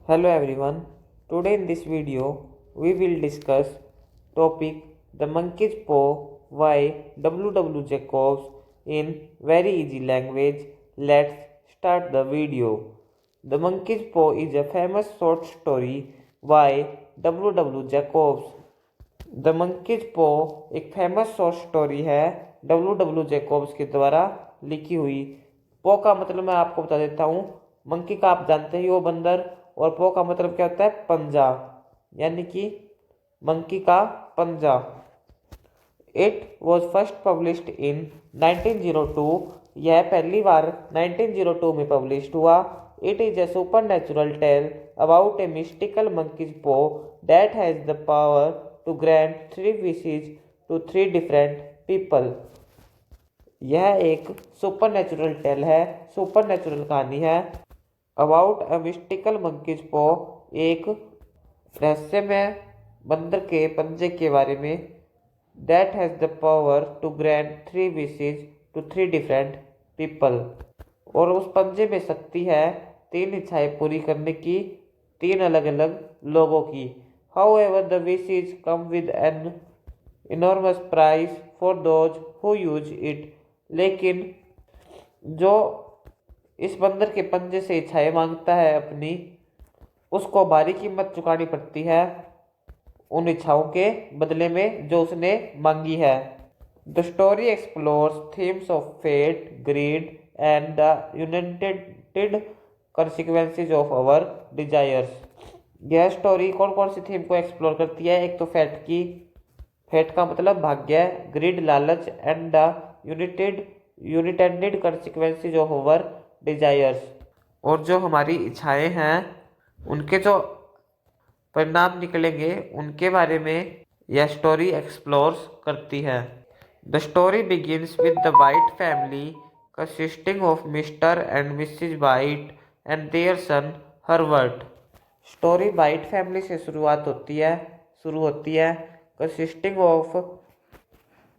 Hello everyone. Today in this video we will discuss topic the monkey's paw by W. Jacobs in very easy language. Let's start the video. The monkey's paw is a famous short story by W. Jacobs. The monkey's पो एक famous short story है W. Jacobs के द्वारा लिखी हुई। पो का मतलब मैं आपको बता देता हूँ। मंकी का आप जानते ही हो बंदर, और पो का मतलब क्या होता है? पंजा, यानी कि मंकी का पंजा। It was first published in 1902। यह पहली बार 1902 में पब्लिश्ड हुआ। It is a super natural tale about a mystical monkey's paw that has the power to grant 3 wishes to 3 different people. यह एक सुपर नेचुरल टेल है, सुपर नेचुरल कहानी है। अबाउट अ मिस्टिकल मंकीज पो, एक रहस्यमय बंदर के पंजे के बारे में। That has the power to grant 3 wishes to 3 different people, और उस पंजे में शक्ति है 3 इच्छाएं पूरी करने की 3 अलग अलग लोगों की। However, the wishes come with an enormous price for those who use it. लेकिन जो इस बंदर के पंजे से इच्छाएं मांगता है अपनी, उसको भारी कीमत चुकानी पड़ती है उन इच्छाओं के बदले में जो उसने मांगी है। The story explores themes of fate, greed and the unintended consequences of our desires. यह स्टोरी कौन कौन सी थीम को एक्सप्लोर करती है? एक तो फेट का मतलब भाग्य, ग्रीड लालच, and the unintended consequences of our desires, और जो हमारी इच्छाएं हैं उनके जो परिणाम निकलेंगे उनके बारे में यह स्टोरी एक्सप्लोर करती है। The story begins with the White family consisting of Mr and Mrs White and their son Herbert. Story White family से शुरू होती है consisting of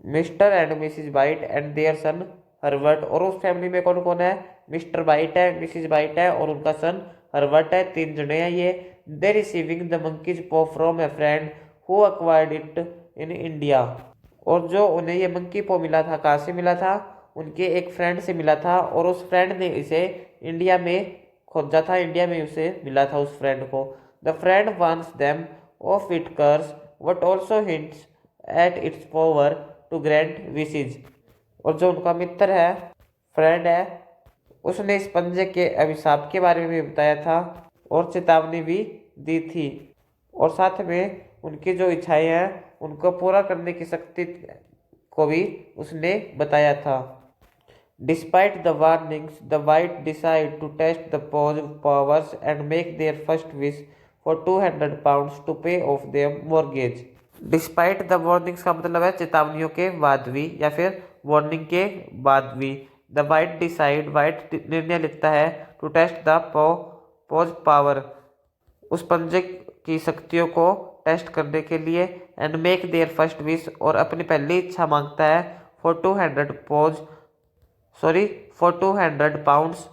Mr and Mrs White and their son Herbert, और उस family में कौन कौन है? मिस्टर वाइट है, मिसिज वाइट है और उनका सन हर्बर्ट है। 3 जने हैं ये। दे रिसीविंग द मंकीज पॉ from A friend who acquired it in India, और जो उन्हें ये मंकी पॉ मिला था, कहाँ से मिला था? उनके एक फ्रेंड से मिला था, और उस फ्रेंड ने इसे इंडिया में खोजा था, इंडिया में उसे मिला था उस फ्रेंड को। The friend warns them of it curse but also hints at its power to grant wishes, और जो उनका मित्र है, फ्रेंड है, उसने इस पंजे के अभिशाप के बारे में बताया था और चेतावनी भी दी थी, और साथ में उनकी जो इच्छाएं हैं उनको पूरा करने की शक्ति को भी उसने बताया था। Despite the warnings, the White decide to test the Paw's powers and make their first wish for 200 pounds to pay off their mortgage. Despite the warnings का मतलब है चेतावनियों के बाद भी, या फिर वार्निंग के बाद भी। The White decide, White निर्णय लेता है to test the Paw's power, उस पंजे की शक्तियों को टेस्ट करने के लिए, and make their first wish, और अपनी पहली इच्छा मांगता है for 200 पाउंड्स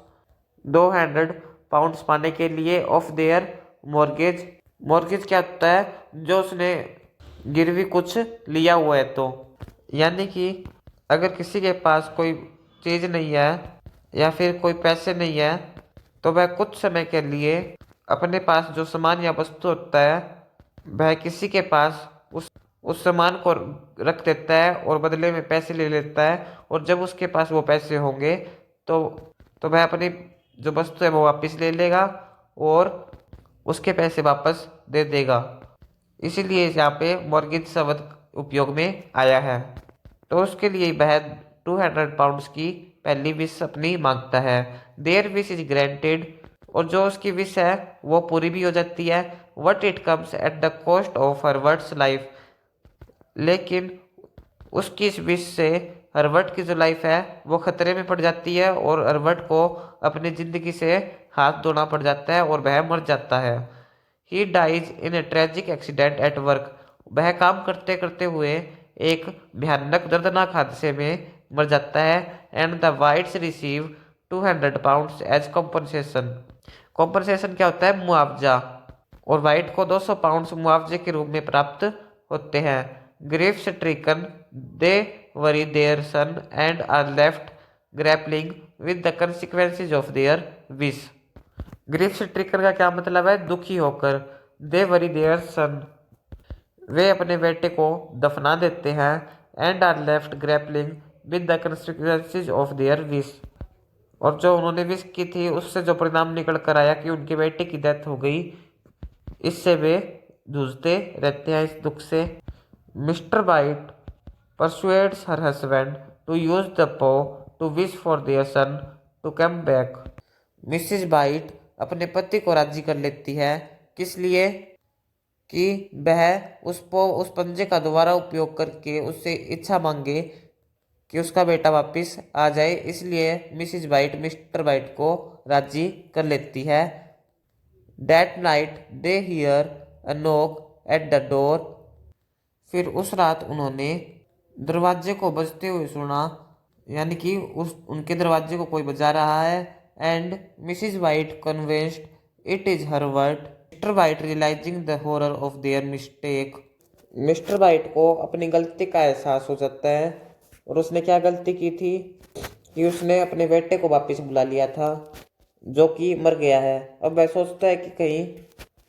200 पाउंड्स पाने के लिए ऑफ देयर मॉर्गेज। मॉर्गेज क्या होता है? जो उसने गिरवी कुछ लिया हुआ है, तो यानी कि अगर किसी के पास कोई चीज़ नहीं है या फिर कोई पैसे नहीं है, तो वह कुछ समय के लिए अपने पास जो सामान या वस्तु होता है वह किसी के पास उस सामान को रख देता है और बदले में पैसे ले लेता है, और जब उसके पास वो पैसे होंगे तो वह अपनी जो वस्तु है वो वापस ले लेगा और उसके पैसे वापस दे देगा। इसीलिए यहाँ पे मॉर्गेज शब्द उपयोग में आया है। तो उसके लिए वह 200 पाउंड्स की पहली विश अपनी मांगता है। देयर विश इज ग्रांटेड, और जो उसकी विश है वो पूरी भी हो जाती है। What it comes at the cost of Herbert's life, लेकिन उसकी इस विश से हर्बर्ट की जो लाइफ है वो खतरे में पड़ जाती है, और हर्बर्ट को अपनी ज़िंदगी से हाथ धोना पड़ जाता है और वह मर जाता है। He dies in a tragic accident at work, वह काम करते करते हुए एक भयानक दर्दनाक हादसे में मर जाता है। And the Whites receive 200 pounds as compensation, compensation क्या होता है? मुआवजा। और वाइट को 200 पाउंड मुआवजे के रूप में प्राप्त होते हैं। Grief stricken they worry their son and are left grappling with the consequences of their wish. Grief stricken का क्या मतलब है? दुखी होकर। दे वरी देयर सन, वे अपने बेटे को दफना देते हैं। And are left grappling with the consequences of their wish, और जो उन्होंने विश की थी उससे जो परिणाम निकल कर आया कि उनके बेटे की डेथ हो गई, इससे वे जूझते रहते हैं इस दुख से। Mr White persuades her husband to use the paw to wish for their son to come back. Mrs White अपने पति को राजी कर लेती है। किस लिए? कि वह उस पंजे का दोबारा उपयोग करके उससे इच्छा मांगे कि उसका बेटा वापस आ जाए। इसलिए मिसिज वाइट मिस्टर वाइट को राजी कर लेती है। That night they hear a knock at the door. फिर उस रात उन्होंने दरवाजे को बजते हुए सुना, यानी कि उनके दरवाजे को कोई बजा रहा है। And Mrs White convinced it is her word. Mr White realising the horror of their mistake. Mr White को अपनी गलती का एहसास हो जाता है। और उसने क्या गलती की थी कि उसने अपने बेटे को वापस बुला लिया था, जो कि मर गया है। अब वह सोचता है कि कहीं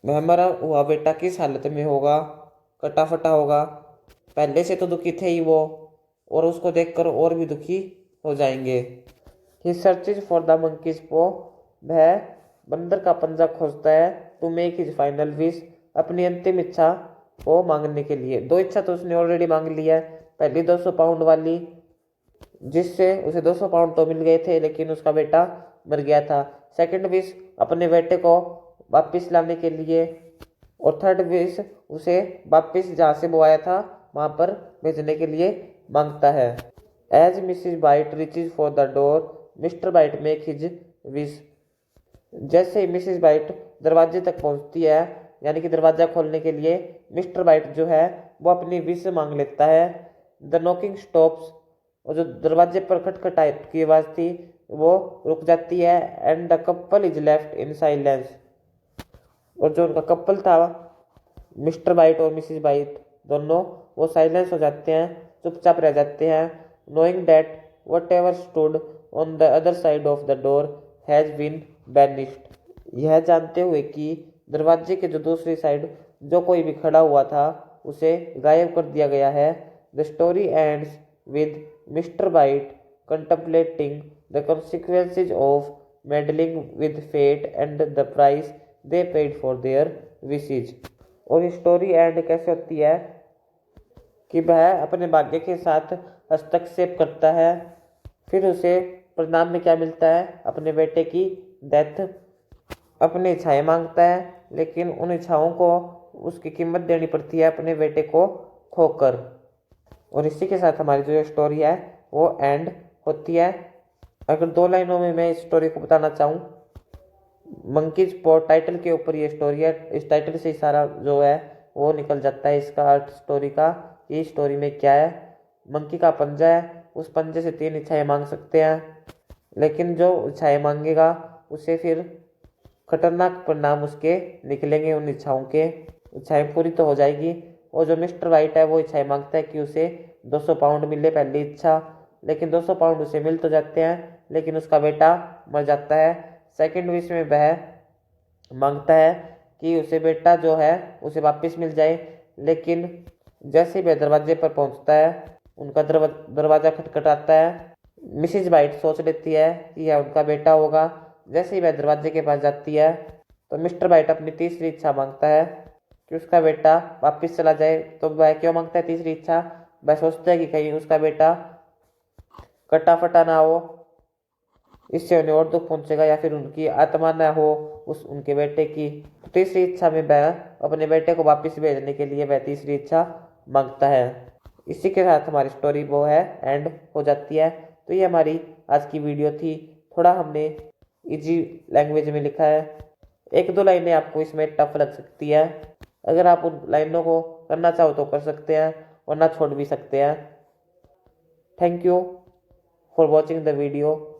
वह मरा हुआ बेटा किस हालत में होगा, कटा फटा होगा। पहले से तो दुखी थे ही वो, और उसको देखकर और भी दुखी हो जाएंगे। He searches for the monkey's paw. वह बंदर का पंजा खोजता है to make his final wish, अपनी अंतिम इच्छा को मांगने के लिए। दो इच्छा तो उसने ऑलरेडी मांग लिया है। पहली 200 पाउंड वाली, जिससे उसे 200 पाउंड तो मिल गए थे, लेकिन उसका बेटा मर गया था। सेकंड विश अपने बेटे को वापस लाने के लिए। और थर्ड विश उसे वापस जहाँ से वो आया था वहाँ पर भेजने के लिए मांगता है। As Mrs White reaches for the door Mr White make his wish. जैसे ही मिसिज वाइट दरवाजे तक पहुंचती है, यानी कि दरवाजा खोलने के लिए, मिस्टर वाइट जो है वो अपनी विश मांग लेता है। The knocking stops. और जो दरवाजे पर खटखटाई की आवाज थी वो रुक जाती है। And the couple is left in silence. और जो उनका कपल था, मिस्टर वाइट और मिसिज वाइट दोनों, वो साइलेंस हो जाते हैं, चुपचाप रह जाते हैं। Knowing that whatever stood on the other side of the door has been banished. यह जानते हुए कि दरवाजे के जो दूसरी साइड जो कोई भी खड़ा हुआ था उसे गायब कर दिया गया है। The story ends with Mr White contemplating the consequences of meddling with fate and the price they paid for their wishes। और स्टोरी एंड कैसे होती है कि वह अपने भाग्य के साथ हस्तक्षेप करता है। फिर उसे परिणाम में क्या मिलता है? अपने बेटे की डेथ। अपनी इच्छाएं मांगता है, लेकिन उन इच्छाओं को उसकी कीमत देनी पड़ती है अपने बेटे को खोकर। और इसी के साथ हमारी जो स्टोरी है वो एंड होती है। अगर 2 लाइनों में मैं इस स्टोरी को बताना चाहूँ, मंकीज पॉ टाइटल के ऊपर ये स्टोरी है। इस टाइटल से ही सारा जो है वो निकल जाता है, इसका अर्थ स्टोरी का। ये स्टोरी में क्या है? मंकी का पंजा है, उस पंजे से 3 इच्छाएं मांग सकते हैं, लेकिन जो इच्छाएं मांगेगा उसे फिर खतरनाक परिणाम उसके निकलेंगे उन इच्छाओं के। इच्छाएं पूरी तो हो जाएगी। और जो मिस्टर वाइट है वो इच्छाएं मांगता है कि उसे 200 पाउंड मिले, पहली इच्छा। लेकिन 200 पाउंड उसे मिल तो जाते हैं, लेकिन उसका बेटा मर जाता है। सेकंड विश में वह मांगता है कि उसे बेटा जो है उसे वापस मिल जाए। लेकिन जैसे ही वह दरवाजे पर पहुंचता है, उनका दरवाजा खटखटाता है। मिसिज वाइट सोच लेती है कि यह उनका बेटा होगा। जैसे ही वह दरवाजे के पास जाती है तो मिस्टर वाइट अपनी तीसरी इच्छा मांगता है कि उसका बेटा वापस चला जाए। तो वह क्यों मांगता है तीसरी इच्छा? वह सोचता है कि कहीं उसका बेटा कटा फटा ना हो, इससे उन्हें और दुख पहुंचेगा, या फिर उनकी आत्मा ना हो उनके बेटे की। तीसरी इच्छा में वह अपने बेटे को वापस भेजने के लिए वह तीसरी इच्छा मांगता है। इसी के साथ हमारी स्टोरी वो है एंड हो जाती है। तो ये हमारी आज की वीडियो थी। थोड़ा हमने इजी लैंग्वेज में लिखा है। 1-2 लाइनें आपको इसमें टफ लग सकती है। अगर आप उन लाइनों को करना चाहो तो कर सकते हैं, वरना छोड़ भी सकते हैं। Thank you for watching the video.